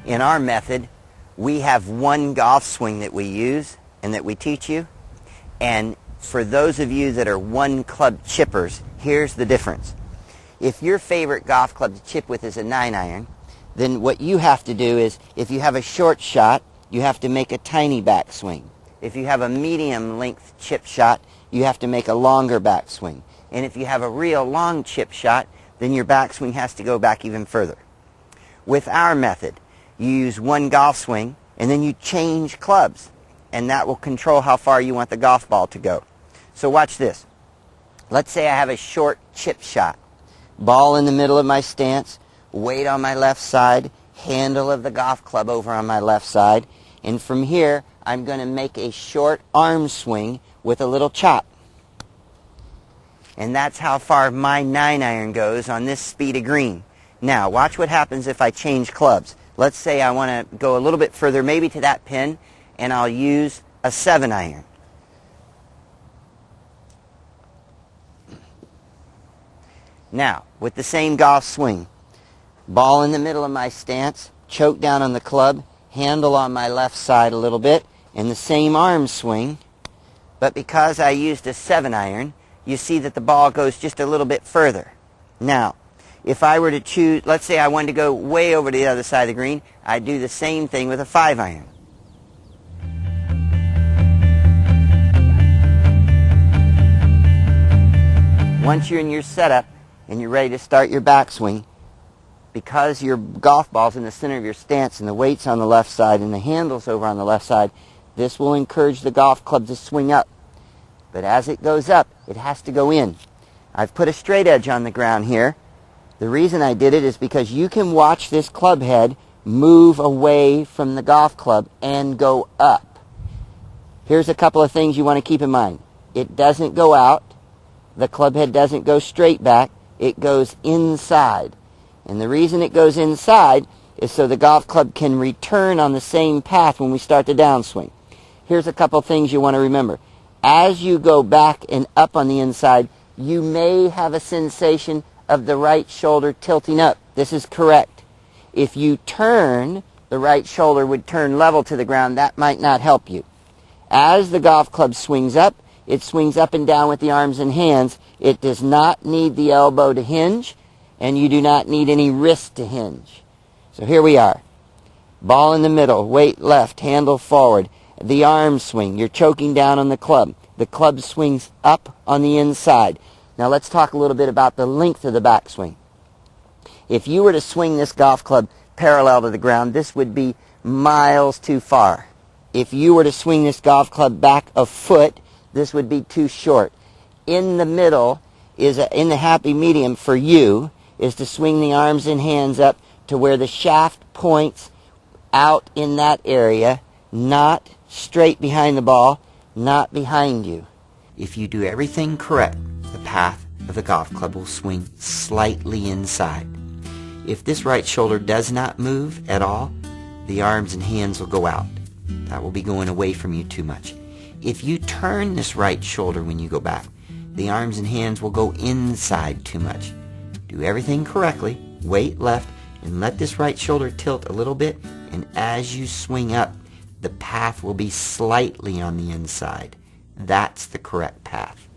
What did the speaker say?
In our method, we have one golf swing that we use and that we teach you. And for those of you that are one club chippers, here's the difference. If your favorite golf club to chip with is a 9-iron, then what you have to do is, if you have a short shot, you have to make a tiny backswing. If you have a medium length chip shot, you have to make a longer backswing. And if you have a real long chip shot, then your backswing has to go back even further. With our method, you use one golf swing and then you change clubs, and that will control how far you want the golf ball to go. So watch this. Let's say I have a short chip shot. Ball in the middle of my stance, weight on my left side, handle of the golf club over on my left side, and from here I'm going to make a short arm swing with a little chop. And that's how far my 9-iron goes on this speed of green. Now watch what happens if I change clubs. Let's say I want to go a little bit further, maybe to that pin, and I'll use a 7-iron. Now, with the same golf swing, ball in the middle of my stance, choke down on the club, handle on my left side a little bit, and the same arm swing, but because I used a 7-iron, you see that the ball goes just a little bit further. Now, if I were to choose, let's say I wanted to go way over to the other side of the green, I'd do the same thing with a 5-iron. Once you're in your setup and you're ready to start your backswing, because your golf ball's in the center of your stance and the weight's on the left side and the handle's over on the left side, this will encourage the golf club to swing up. But as it goes up, it has to go in. I've put a straight edge on the ground here. The reason I did it is because you can watch this club head move away from the golf club and go up. Here's a couple of things you want to keep in mind. It doesn't go out. The club head doesn't go straight back. It goes inside. And the reason it goes inside is so the golf club can return on the same path when we start the downswing. Here's a couple things you want to remember. As you go back and up on the inside, you may have a sensation of the right shoulder tilting up. This is correct. If you turn, the right shoulder would turn level to the ground. That might not help you. As the golf club swings up, it swings up and down with the arms and hands. It does not need the elbow to hinge, and you do not need any wrist to hinge. So here we are. Ball in the middle, weight left, handle forward. The arm swing, you're choking down on the club. The club swings up on the inside. Now let's talk a little bit about the length of the backswing. If you were to swing this golf club parallel to the ground, this would be miles too far. If you were to swing this golf club back a foot, this would be too short. In the middle, in the happy medium for you, is to swing the arms and hands up to where the shaft points out in that area, not straight behind the ball, not behind you. If you do everything correct, the path of the golf club will swing slightly inside. If this right shoulder does not move at all, the arms and hands will go out. That will be going away from you too much. If you turn this right shoulder when you go back, the arms and hands will go inside too much. Do everything correctly, weight left, and let this right shoulder tilt a little bit, and as you swing up, the path will be slightly on the inside. That's the correct path.